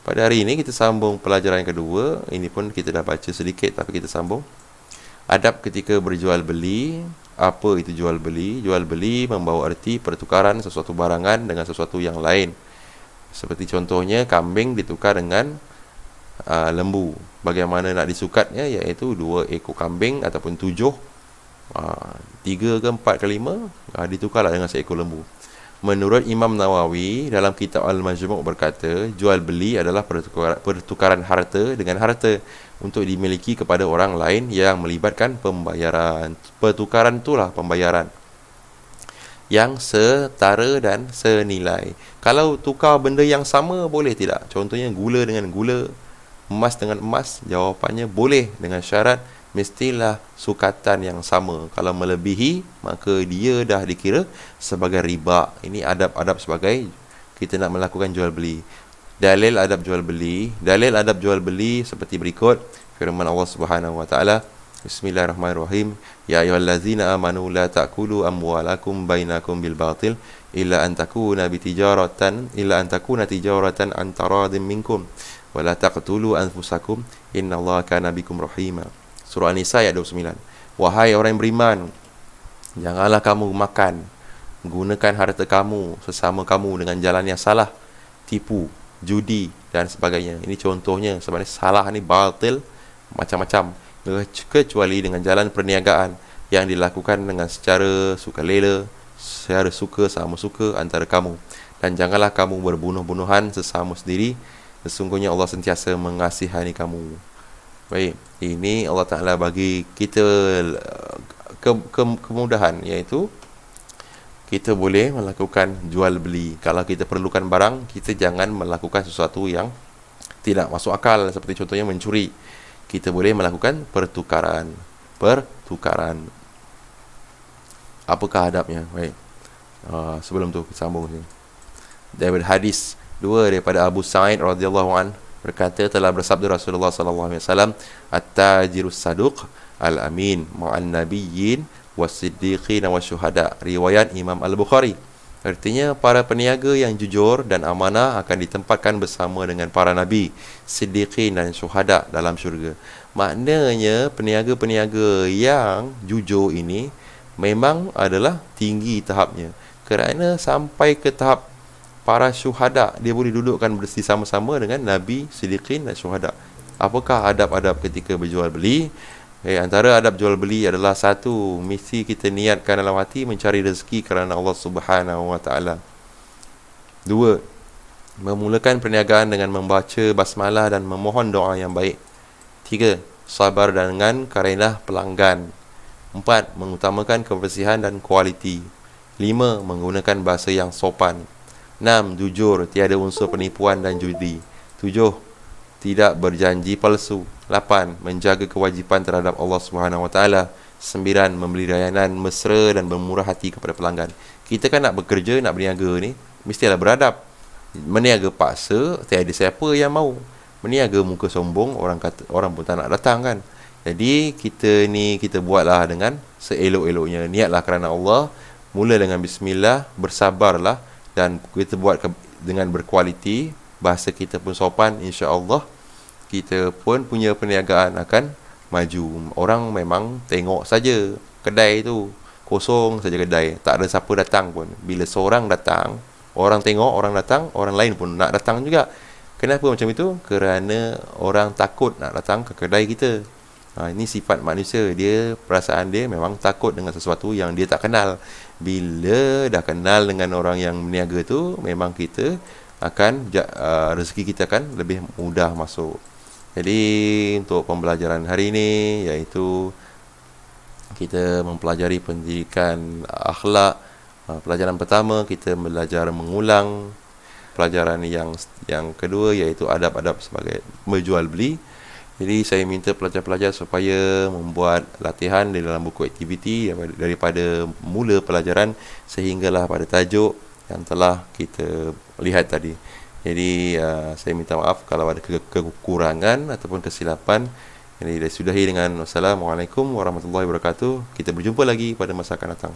Pada hari ini kita sambung pelajaran yang kedua. Ini pun kita dah baca sedikit tapi kita sambung. Adab ketika berjual beli. Apa itu jual beli? Jual beli membawa arti pertukaran sesuatu barangan dengan sesuatu yang lain. Seperti contohnya kambing ditukar dengan lembu. Bagaimana nak disukatnya? Iaitu 2 ekor kambing ataupun 7, 3 ke 4 ke 5 ditukarlah dengan seekor lembu. Menurut Imam Nawawi dalam kitab Al-Majmu' berkata, jual beli adalah pertukaran harta dengan harta untuk dimiliki kepada orang lain yang melibatkan pembayaran. Pertukaran itulah pembayaran yang setara dan senilai. Kalau tukar benda yang sama, boleh tidak? Contohnya gula dengan gula, emas dengan emas. Jawapannya boleh, dengan syarat mestilah sukatan yang sama. Kalau melebihi, maka dia dah dikira sebagai riba. Ini adab-adab sebagai kita nak melakukan jual beli. Dalil adab jual beli. Dalil adab jual beli seperti berikut. Firman Allah Subhanahu wa taala, Bismillahirrahmanirrahim. Ya ayyuhallazina amanu la ta'kulu amwalakum bainakum bil batil illa an takuna tijaratan an taradin minkum wa la taqtulu anfusakum innallaha kana bikum rahima. Surah An-Nisa ayat 29. Wahai orang yang beriman, janganlah kamu makan, gunakan harta kamu sesama kamu dengan jalan yang salah, tipu, judi dan sebagainya. Ini contohnya. Sebenarnya salah ni batil macam-macam, kecuali dengan jalan perniagaan yang dilakukan dengan secara sukarela, secara suka sama suka antara kamu. Dan janganlah kamu berbunuh-bunuhan sesama sendiri, sesungguhnya Allah sentiasa mengasihani kamu. Baik, ini Allah Ta'ala bagi kita kemudahan, iaitu kita boleh melakukan jual beli. Kalau kita perlukan barang, kita jangan melakukan sesuatu yang tidak masuk akal, seperti contohnya mencuri. Kita boleh melakukan pertukaran. Apakah adabnya? Baik, sebelum tu kita sambung ni. Daripada hadis 2 daripada Abu Sa'id radhiyallahu an berkata, telah bersabda Rasulullah sallallahu alaihi wasallam, at-tajirus saduq al-amin ma'an nabiyyin was-siddiqin wasyuhada. Riwayat Imam Al-Bukhari. Artinya, para peniaga yang jujur dan amanah akan ditempatkan bersama dengan para nabi, siddiqin dan syuhada dalam syurga. Maknanya, peniaga-peniaga yang jujur ini memang adalah tinggi tahapnya. Kerana sampai ke tahap para syuhada, dia boleh dudukkan bersama-sama dengan Nabi, Siddiqin dan syuhada. Apakah adab-adab ketika berjual beli? Antara adab jual beli adalah 1, mesti kita niatkan dalam hati mencari rezeki kerana Allah Subhanahu wa taala. 2, memulakan perniagaan dengan membaca basmalah dan memohon doa yang baik. 3, sabar dengan karenah pelanggan. 4, mengutamakan kebersihan dan kualiti. 5, menggunakan bahasa yang sopan. 6, jujur, tiada unsur penipuan dan judi. 7, tidak berjanji palsu. 8, menjaga kewajipan terhadap Allah Subhanahu wa taala. 9, memberi layanan mesra dan bermurah hati kepada pelanggan. Kita kan nak bekerja, nak berniaga ni, mestilah beradab. Meniaga paksa, tiada siapa yang mau. Meniaga muka sombong, orang pun tak nak datang kan. Jadi kita buatlah dengan seelok-eloknya. Niatlah kerana Allah, mula dengan bismillah, bersabarlah, dan kita buat dengan berkualiti, bahasa kita pun sopan, insya-Allah kita pun punya perniagaan akan maju. Orang memang tengok saja kedai tu, kosong saja kedai, tak ada siapa datang pun. Bila seorang datang, orang tengok, orang datang, orang lain pun nak datang juga. Kenapa macam itu? Kerana orang takut nak datang ke kedai kita. Ini sifat manusia. Perasaan dia memang takut dengan sesuatu yang dia tak kenal. Bila dah kenal dengan orang yang berniaga tu, memang kita akan rezeki kita akan lebih mudah masuk. Jadi untuk pembelajaran hari ini, iaitu kita mempelajari pendidikan akhlak. Pelajaran pertama, kita belajar mengulang. Pelajaran yang kedua, iaitu adab-adab sebagai menjual beli. Jadi saya minta pelajar-pelajar supaya membuat latihan di dalam buku aktiviti daripada mula pelajaran sehinggalah pada tajuk yang telah kita lihat tadi. Jadi saya minta maaf kalau ada kekurangan ataupun kesilapan. Jadi sudahi dengan wassalamualaikum warahmatullahi wabarakatuh. Kita berjumpa lagi pada masa akan datang.